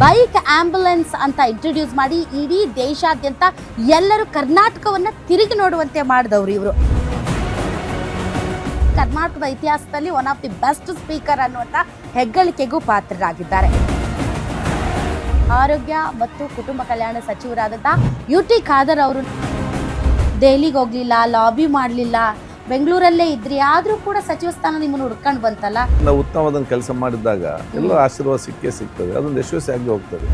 Bike ambulance ಅಂತ introduce ಮಾಡಿ ಇಡೀ ದೇಶಾದ್ಯಂತ ಎಲ್ಲರೂ ಕರ್ನಾಟಕವನ್ನ ತಿರುಗಿ ನೋಡುವಂತೆ ಮಾಡಿದವರು ಇವರು. ಕರ್ನಾಟಕದ ಇತಿಹಾಸದಲ್ಲಿ one of the best speaker ಅನ್ನುವಂಥ ಹೆಗ್ಗಳಿಕೆಗೂ ಪಾತ್ರರಾಗಿದ್ದಾರೆ. ಆರೋಗ್ಯ ಮತ್ತು ಕುಟುಂಬ ಕಲ್ಯಾಣ ಸಚಿವರಾದಂಥ UT ಖಾದರ್ ಅವರು ದೆಹಲಿಗೆ ಹೋಗ್ಲಿಲ್ಲ, ಲಾಬಿ ಮಾಡಲಿಲ್ಲ, ಬೆಂಗಳೂರಲ್ಲೇ ಇದ್ರಿ, ಆದ್ರೂ ಕೂಡ ಸಚಿವ ಸ್ಥಾನ ನಿಮ್ಮನ್ನು ಹುಡ್ಕೊಂಡು ಬಂತಲ್ಲ. ನಾವು ಉತ್ತಮವಾದ ಕೆಲಸ ಮಾಡಿದಾಗ ಎಲ್ಲ ಆಶೀರ್ವಾದ ಸಿಗ್ತದೆ, ಅದೊಂದು ಯಶಸ್ವಿಯಾಗಿ ಹೋಗ್ತದೆ.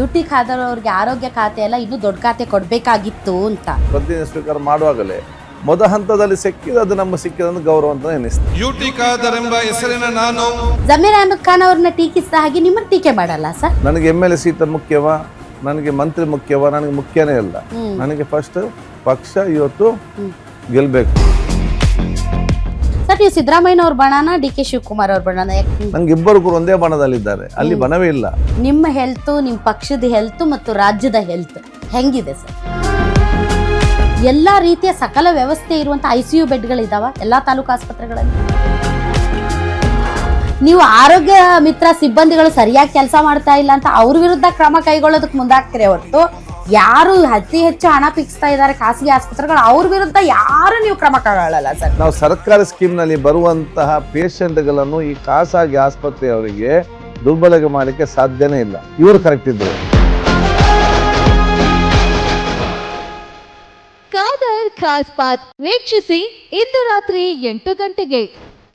UT ಖಾದರ್ ಅವ್ರಿಗೆ ಆರೋಗ್ಯ ಖಾತೆ ಎಲ್ಲ ಇನ್ನೂ ದೊಡ್ಡ ಖಾತೆ ಕೊಡಬೇಕಾಗಿತ್ತು ಅಂತ ಪ್ರತಿನಿಧಿ ಸ್ವೀಕಾರ ಮಾಡುವಾಗಲೇ ಮೊದಲ ಹಂತದಲ್ಲಿ ಸಿಕ್ಕಿದ್ದು ನಮ್ಮ ಸಿಕ್ಕಿದ ಗೌರವ ಅಂತ ಎನಿಸ್ತದೆ. UT ಖಾದರ್ ಎಂಬ ಹೆಸರಿನ ನಾನು ಜಮೀರ್ ಅಹಮದ್ ಖಾನ್ ಅವ್ರನ್ನ ಟೀಕಿಸಿದ ಹಾಗೆ ನಿಮ್ಮನ್ನು ಟೀಕೆ ಮಾಡಲ್ಲ ಸರ್. ನನಗೆ MLA ಸೀಟ್ ಮುಖ್ಯವಾ, ನನಗೆ ಮಂತ್ರಿ ಮುಖ್ಯವಾ, ನನಗೆ ಮುಖ್ಯನೇ ಇಲ್ಲ. ನನಗೆ ಫಸ್ಟ್ ಪಕ್ಷ ಇವತ್ತು ಗೆಲ್ಬೇಕು. ಸರ್, ನೀವು ಸಿದ್ದರಾಮಯ್ಯ ಅವ್ರ ಬಣನ DK ಶಿವಕುಮಾರ್ ಅವ್ರ ಬಣನ? ನಂಗೆ ಇಬ್ಬರು ಕೂಡ ಒಂದೇ ಬಣದಲ್ಲಿದ್ದಾರೆ, ಅಲ್ಲಿ ಬಣವೇ ಇಲ್ಲ. ನಿಮ್ಮ ಹೆಲ್ತ್, ನಿಮ್ಮ ಪಕ್ಷದ ಹೆಲ್ತ್ ಮತ್ತು ರಾಜ್ಯದ ಹೆಲ್ತ್ ಹೆಂಗಿದೆ ಸರ್? ಎಲ್ಲಾ ರೀತಿಯ ಸಕಲ ವ್ಯವಸ್ಥೆ ಇರುವಂತ ICU ಬೆಡ್ಗಳಿದಾವ ಎಲ್ಲಾ ತಾಲೂಕು ಆಸ್ಪತ್ರೆಗಳಲ್ಲಿ? ನೀವು ಆರೋಗ್ಯ ಮಿತ್ರ ಸಿಬ್ಬಂದಿಗಳು ಸರಿಯಾಗಿ ಕೆಲಸ ಮಾಡ್ತಾ ಇಲ್ಲ ಅಂತ ಅವ್ರ ವಿರುದ್ಧ ಕ್ರಮ ಕೈಗೊಳ್ಳೋದಕ್ಕೆ ಮುಂದಾಗ್ತಾರೆ ಹೊರತು ಯಾರು ಅತಿ ಹೆಚ್ಚು ಹಣ ಪಿಕ್ಸ್ತಾ ಇದ್ದಾರೆ ಖಾಸಗಿ ಆಸ್ಪತ್ರೆಗಳು ಅವ್ರ ವಿರುದ್ಧ ಯಾರು ನೀವು ಕ್ರಮ ಕೈಗೊಳ್ಳಲ್ಲ ಸರ್. ನಾವು ಸರ್ಕಾರಿ ಸ್ಕೀಮ್ ನಲ್ಲಿ ಬರುವಂತಹ ಪೇಷಂಟ್ಗಳನ್ನು ಈ ಖಾಸಗಿ ಆಸ್ಪತ್ರೆಯವರಿಗೆ ದುರ್ಬಳಕೆ ಮಾಡಲಿಕ್ಕೆ ಸಾಧ್ಯನೇ ಇಲ್ಲ. ಇವರು ಕರೆಕ್ಟ್ ಇದ್ರು. ಖಾದರ್ ಖಾಸ್ ಪಾತ್ ವೀಕ್ಷಿಸಿ ಇಂದು ರಾತ್ರಿ 8 ಗಂಟೆಗೆ.